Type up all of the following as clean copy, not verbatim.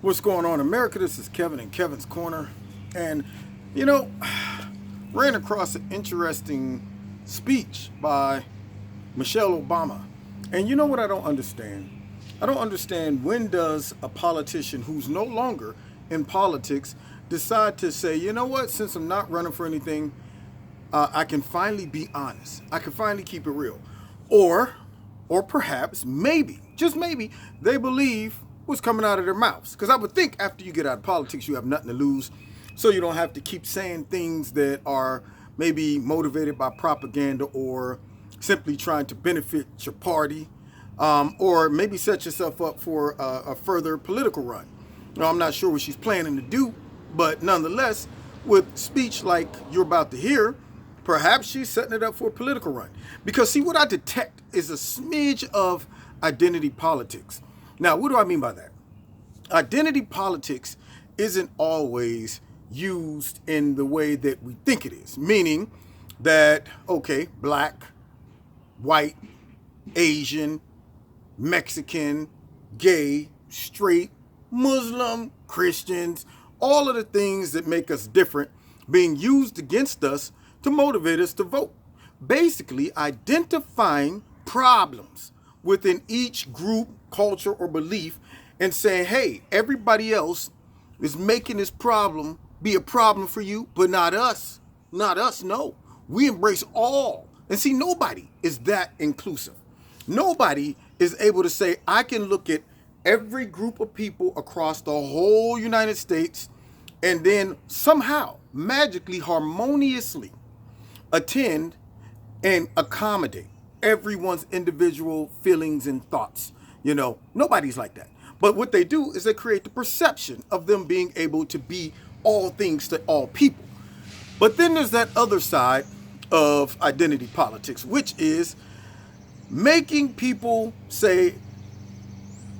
What's going on, America? This is Kevin in Kevin's Corner. And, ran across an interesting speech by Michelle Obama. And you know what I don't understand? I don't understand, when does a politician who's no longer in politics decide to say, you know what, since I'm not running for anything, I can finally be honest. I can finally keep it real. Or perhaps, maybe, just maybe, they believe what's coming out of their mouths. Because I would think after you get out of politics, you have nothing to lose. So you don't have to keep saying things that are maybe motivated by propaganda or simply trying to benefit your party, or maybe set yourself up for a further political run. Now, I'm not sure what she's planning to do, but nonetheless, with speech like you're about to hear, perhaps she's setting it up for a political run. Because see, what I detect is a smidge of identity politics. Now, what do I mean by that? Identity politics isn't always used in the way that we think it is. Meaning that, okay, black, white, Asian, Mexican, gay, straight, Muslim, Christians, all of the things that make us different being used against us to motivate us to vote. Basically, identifying problems within each group, culture, or belief and saying, hey, everybody else is making this problem be a problem for you, but not us. Not us, no. We embrace all. And see, nobody is that inclusive. Nobody is able to say, I can look at every group of people across the whole United States and then somehow, magically, harmoniously attend and accommodate everyone's individual feelings and thoughts. Nobody's like that. But what they do is they create the perception of them being able to be all things to all people. But then there's that other side of identity politics, which is making people say,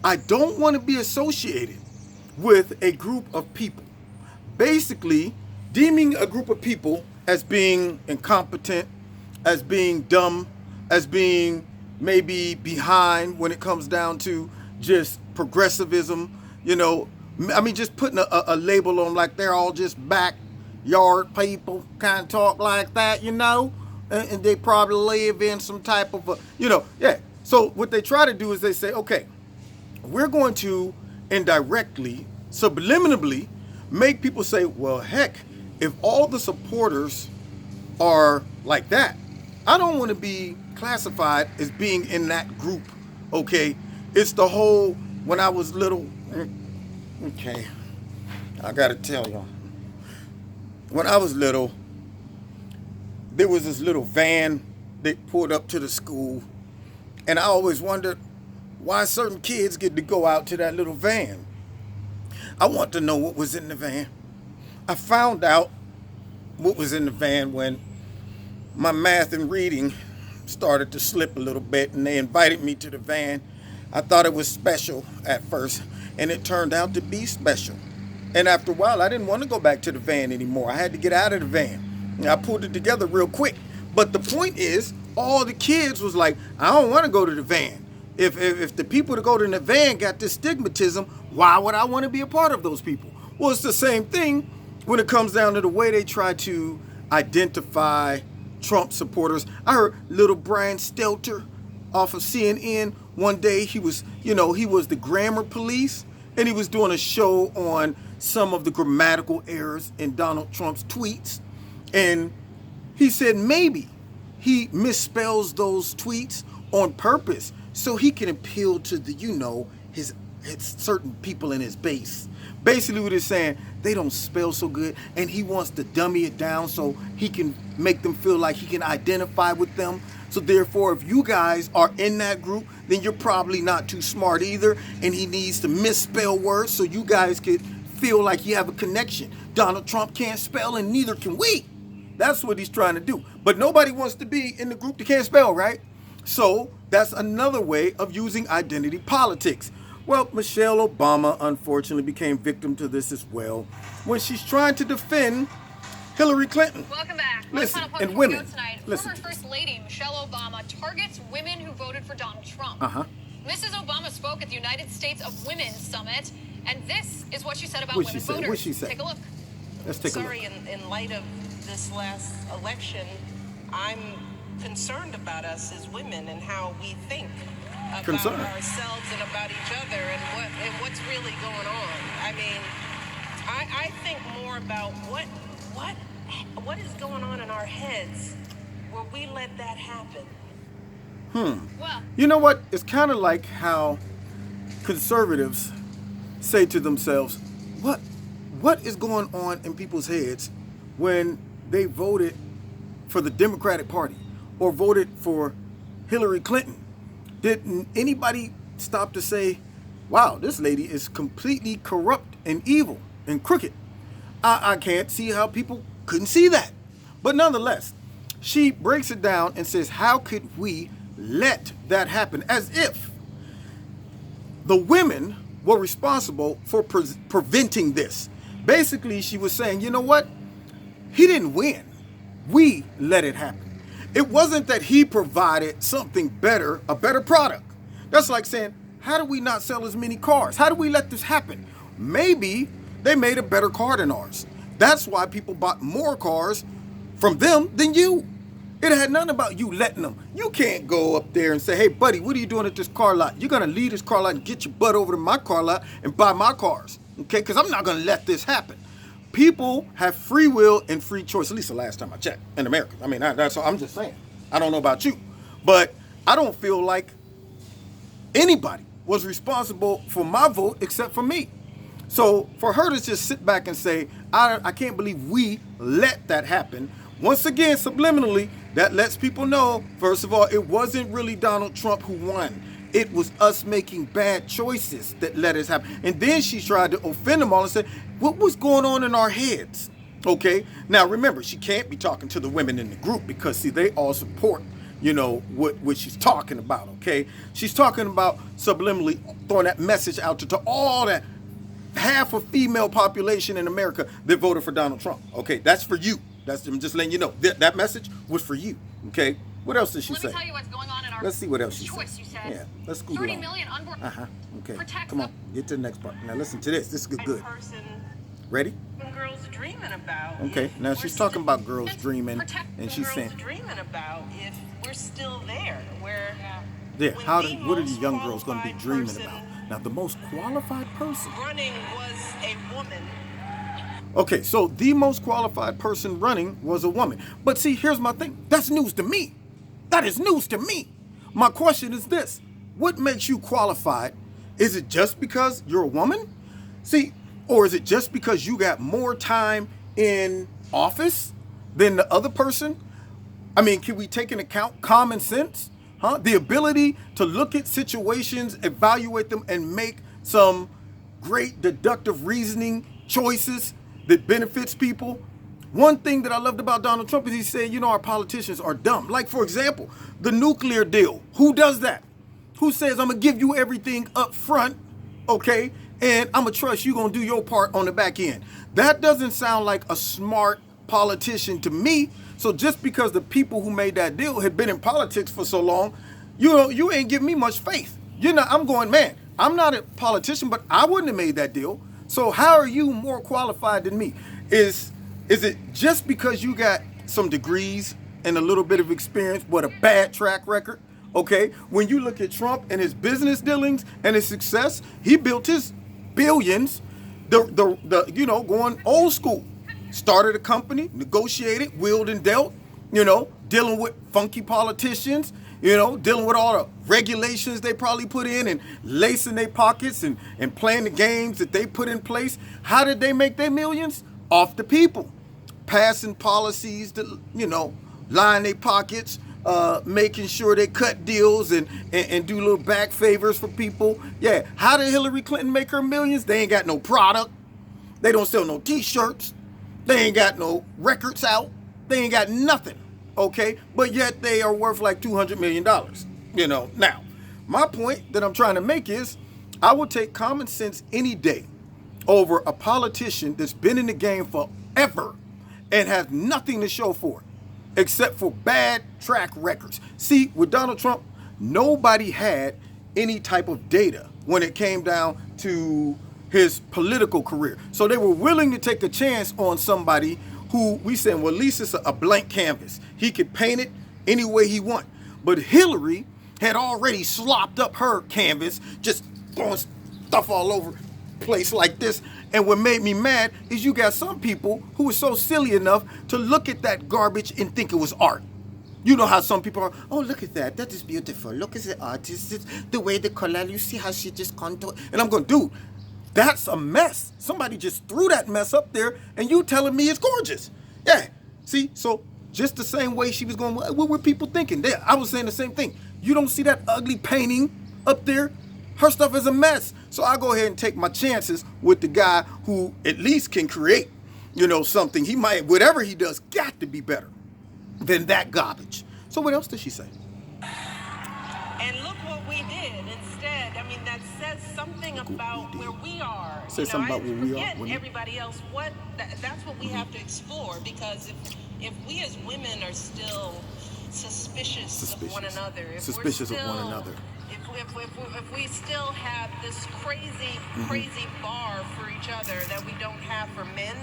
I don't want to be associated with a group of people. Basically, deeming a group of people as being incompetent, as being dumb, as being maybe behind when it comes down to just progressivism, just putting a label on like they're all just backyard people, kind of talk like that, and they probably live in some type of So what they try to do is they say, okay, we're going to indirectly, subliminally make people say, well, heck, if all the supporters are like that, I don't want to be classified as being in that group, okay? It's the whole, when I was little, okay, I got to tell y'all. When I was little, there was this little van that pulled up to the school, and I always wondered why certain kids get to go out to that little van. I want to know what was in the van. I found out what was in the van when my math and reading started to slip a little bit, and they invited me to the van. I thought it was special at first, and it turned out to be special. And after a while, I didn't want to go back to the van anymore. I had to get out of the van. And I pulled it together real quick. But the point is, all the kids was like, I don't want to go to the van. If the people that go to the van got this stigmatism, why would I want to be a part of those people? Well, it's the same thing when it comes down to the way they try to identify Trump supporters. I heard little Brian Stelter off of CNN one day. He was the grammar police, and he was doing a show on some of the grammatical errors in Donald Trump's tweets. And he said maybe he misspells those tweets on purpose so he can appeal to his certain people in his base. Basically what he's saying, they don't spell so good, and he wants to dummy it down so he can make them feel like he can identify with them. So therefore, if you guys are in that group, then you're probably not too smart either, and he needs to misspell words so you guys could feel like you have a connection. Donald Trump can't spell, and neither can we. That's what he's trying to do. But nobody wants to be in the group that can't spell, right? So that's another way of using identity politics. Well, Michelle Obama unfortunately became victim to this as well when she's trying to defend Hillary Clinton. Welcome back. Listen, One final and point women. tonight. Listen. Former First Lady Michelle Obama targets women who voted for Donald Trump. Uh-huh. Mrs. Obama spoke at the United States of Women Summit And this is what she said about What women she said? voters. What she said? Take a look. Let's take a look. Sorry, in light of this last election, I'm concerned about us as women and how we think about ourselves and about each other and what's really going on. I mean, I think more about what is going on in our heads where we let that happen. Well, You know what? It's kind of like how conservatives say to themselves, what is going on in people's heads when they voted for the Democratic Party or voted for Hillary Clinton? Did anybody stop to say, wow, this lady is completely corrupt and evil and crooked? I can't see how people couldn't see that. But nonetheless, she breaks it down and says, how could we let that happen? As if the women were responsible for preventing this. Basically, she was saying, you know what? He didn't win. We let it happen. It wasn't that he provided something better, a better product. That's like saying, how do we not sell as many cars? How do we let this happen? Maybe they made a better car than ours. That's why people bought more cars from them than you. It had nothing about you letting them. You can't go up there and say, hey, buddy, what are you doing at this car lot? You're going to leave this car lot and get your butt over to my car lot and buy my cars, okay? Because I'm not going to let this happen. People have free will and free choice, at least the last time I checked, in America. I mean, that's all. I'm just saying. I don't know about you. But I don't feel like anybody was responsible for my vote except for me. So for her to just sit back and say, I can't believe we let that happen, once again, subliminally, that lets people know, first of all, it wasn't really Donald Trump who won. It was us making bad choices that let us happen. And then she tried to offend them all and say, what was going on in our heads? Okay, now remember, she can't be talking to the women in the group because, see, they all support, you know, what she's talking about, okay? She's talking about subliminally throwing that message out to all that half of female population in America that voted for Donald Trump. Okay, that's for you. I'm just letting you know. That message was for you. Okay, what else did she say? Let me tell you what's going on in our Let's see what else she choice, said. you said. Yeah, let's Google 30 on. million unborn. Okay, Protect come on, them. get to the next part. Now listen to this. This is good. Person Ready? girls dreaming about. Okay, now she's talking about girls dreaming, and she's saying, dreaming about if we're still there, where yeah, when what are the these young girls going to be qualified dreaming person about? Now, the most qualified person. running was a woman. Okay, so the most qualified person running was a woman. But see, here's my thing. That's news to me. That is news to me. My question is this. What makes you qualified? Is it just because you're a woman? See, or is it just because you got more time in office than the other person? I mean, can we take into account common sense? The ability to look at situations, evaluate them, and make some great deductive reasoning choices that benefits people. One thing that I loved about Donald Trump is he said, you know, our politicians are dumb. Like, for example, the nuclear deal. Who does that? Who says, I'm going to give you everything up front, okay, and I'm going to trust you going to do your part on the back end? That doesn't sound like a smart politician to me. So just because the people who made that deal had been in politics for so long, you know, you ain't giving me much faith. You know, I'm going, man, I'm not a politician, but I wouldn't have made that deal. So how are you more qualified than me? Is it just because you got some degrees and a little bit of experience, but a bad track record? Okay, when you look at Trump and his business dealings and his success, he built his billions, you know, going old school. Started a company, negotiated, wheeled and dealt, you know, dealing with funky politicians, you know, dealing with all the regulations they probably put in and lacing their pockets and playing the games that they put in place. How did they make their millions? Off the people. Passing policies that, you know, line their pockets, making sure they cut deals and do little back favors for people. Yeah, how did Hillary Clinton make her millions? They ain't got no product. They don't sell no t-shirts. They ain't got no records out. They ain't got nothing, okay? But yet they are worth like $200 million, you know. Now, my point that I'm trying to make is I would take common sense any day over a politician that's been in the game forever and has nothing to show for it except for bad track records. See, with Donald Trump, nobody had any type of data when it came down to his political career. So they were willing to take a chance on somebody who we said, well, at least it's a blank canvas. He could paint it any way he want. But Hillary had already slopped up her canvas, just throwing stuff all over the place like this. And what made me mad is you got some people who were so silly enough to look at that garbage and think it was art. You know how some people are, oh, look at that. That is beautiful. Look at the artist. It's the way the color, you see how she just contour. And I'm going, dude, that's a mess. Somebody just threw that mess up there and you telling me it's gorgeous. Yeah. See, so just the same way she was going, what were people thinking? I was saying the same thing. You don't see that ugly painting up there? Her stuff is a mess. So I go ahead and take my chances with the guy who at least can create, something. He might, whatever he does, got to be better than that garbage. So what else did she say? And look what we did instead. I mean, that says something about where we are. Says something about where we are. Everybody else, that's what we have to explore, because if we as women are still suspicious of one another, if we still have this crazy bar for each other that we don't have for men,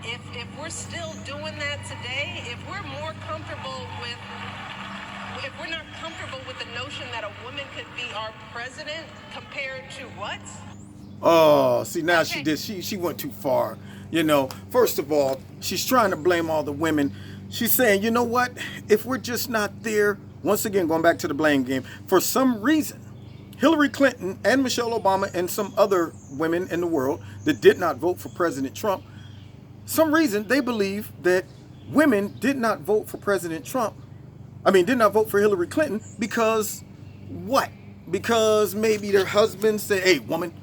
if we're still doing that today, if we're not comfortable with the notion that a woman could be our president compared to what? Oh, see, now okay. She went too far. First of all, she's trying to blame all the women. She's saying, you know what? If we're just not there, once again, going back to the blame game, for some reason, Hillary Clinton and Michelle Obama and some other women in the world that did not vote for President Trump, some reason they believe that women did not vote for President Trump. Did not vote for Hillary Clinton because what? Because maybe their husbands say, hey, woman,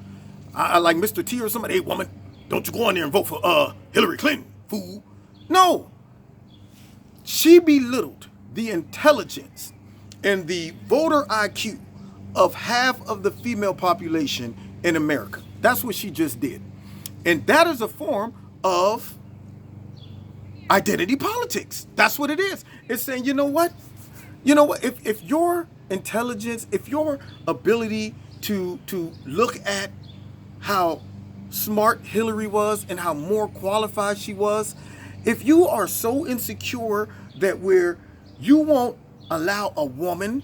I like Mr. T or somebody, hey, woman, don't you go in there and vote for Hillary Clinton, fool. No. She belittled the intelligence and the voter IQ of half of the female population in America. That's what she just did. And that is a form of identity politics. That's what it is. It's saying, you know what? If your intelligence, if your ability to look at how smart Hillary was and how more qualified she was, if you are so insecure that you won't allow a woman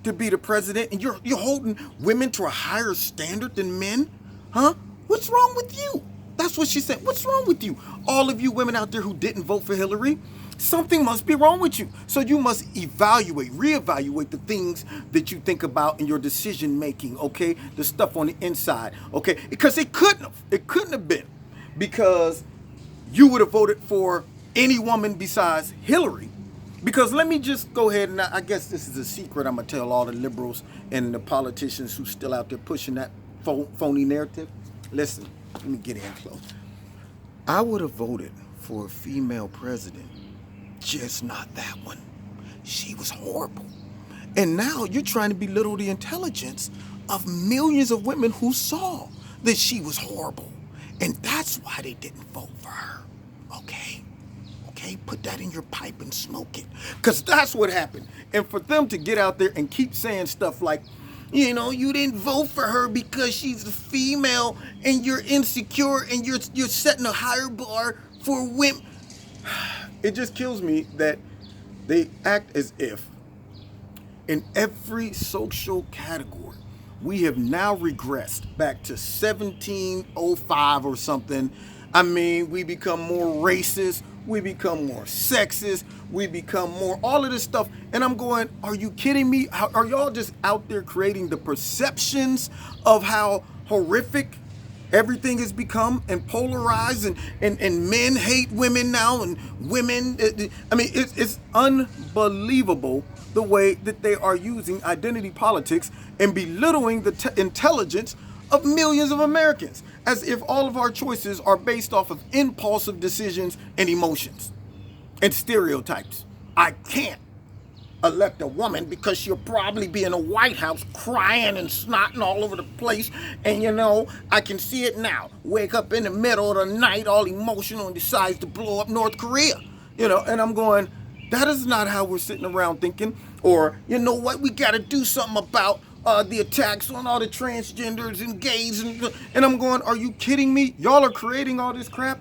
to be the president and you're holding women to a higher standard than men, huh? What's wrong with you? That's what she said. What's wrong with you? All of you women out there who didn't vote for Hillary, something must be wrong with you. So you must reevaluate the things that you think about in your decision making, okay? The stuff on the inside, okay? Because it couldn't have been because you would have voted for any woman besides Hillary. Because let me just go ahead and I guess this is a secret I'm going to tell all the liberals and the politicians who's still out there pushing that phony narrative. Listen, let me get in close. I would have voted for a female president, just not that one. She was horrible. And now you're trying to belittle the intelligence of millions of women who saw that she was horrible. And that's why they didn't vote for her. Okay? Put that in your pipe and smoke it. Because that's what happened. And for them to get out there and keep saying stuff like, you didn't vote for her because she's a female and you're insecure and you're setting a higher bar for women. It just kills me that they act as if in every social category we have now regressed back to 1705 or something. We become more racist. We become more sexist. We become more all of this stuff. And I'm going, are you kidding me? Are y'all just out there creating the perceptions of how horrific everything has become and polarized and men hate women now and women. It's unbelievable the way that they are using identity politics and belittling the intelligence of millions of Americans, as if all of our choices are based off of impulsive decisions and emotions and stereotypes. I can't elect a woman because she'll probably be in a White House crying and snotting all over the place. And I can see it now. Wake up in the middle of the night all emotional and decides to blow up North Korea. And I'm going, that is not how we're sitting around thinking. Or, we got to do something about the attacks on all the transgenders and gays, and I'm going, are you kidding me? Y'all are creating all this crap.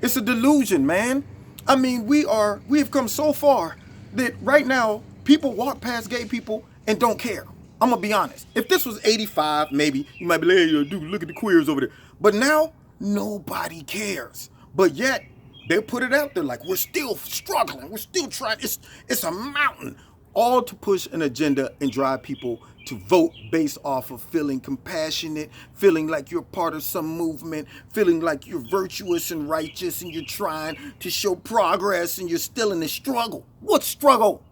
It's a delusion, man. I mean, we have come so far that right now people walk past gay people and don't care. I'm gonna be honest. If this was 85, maybe you might be like, hey, dude, look at the queers over there. But now nobody cares. But yet they put it out there like we're still struggling. We're still trying. It's a mountain, all to push an agenda and drive people to vote based off of feeling compassionate, feeling like you're part of some movement, feeling like you're virtuous and righteous and you're trying to show progress and you're still in the struggle. What struggle?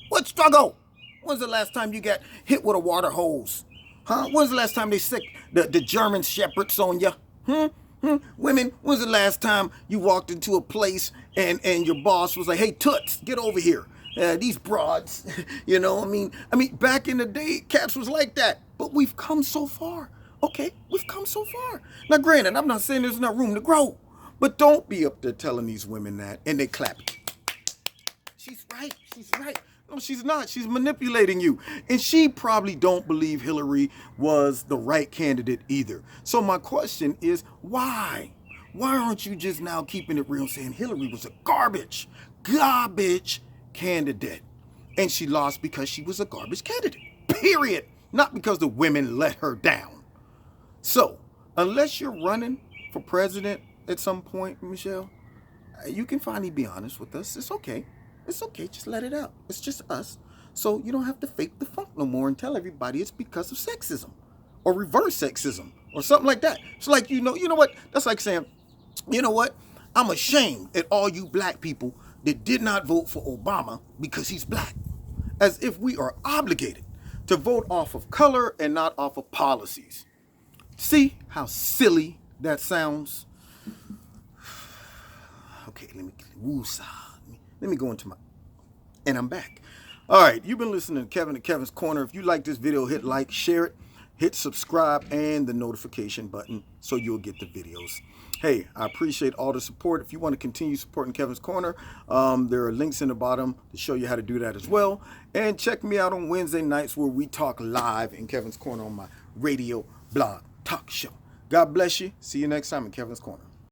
What struggle? When's the last time you got hit with a water hose? Huh? When's the last time they sick the German shepherds on you? Women, when's the last time you walked into a place and your boss was like, hey, toots, get over here. These broads, you know, I mean, back in the day, cats was like that. But we've come so far. Okay, we've come so far. Now, granted, I'm not saying there's not room to grow. But don't be up there telling these women that and they clap. She's right. She's right. No, she's not. She's manipulating you. And she probably don't believe Hillary was the right candidate either. So my question is, why? Why aren't you just now keeping it real, saying Hillary was a garbage candidate? And she lost because she was a garbage candidate. Period. Not because the women let her down. So, unless you're running for president at some point, Michelle, you can finally be honest with us. It's okay. It's okay, just let it out. It's just us. So you don't have to fake the funk no more and tell everybody it's because of sexism or reverse sexism or something like that. It's like, you know what? That's like saying, you know what? I'm ashamed at all you black people that did not vote for Obama because he's black. As if we are obligated to vote off of color and not off of policies. See how silly that sounds? Okay, let me go into my, and I'm back. All right, you've been listening to Kevin at Kevin's Corner. If you like this video, hit like, share it, hit subscribe, and the notification button so you'll get the videos. Hey, I appreciate all the support. If you want to continue supporting Kevin's Corner, there are links in the bottom to show you how to do that as well. And check me out on Wednesday nights where we talk live in Kevin's Corner on my radio blog talk show. God bless you. See you next time in Kevin's Corner.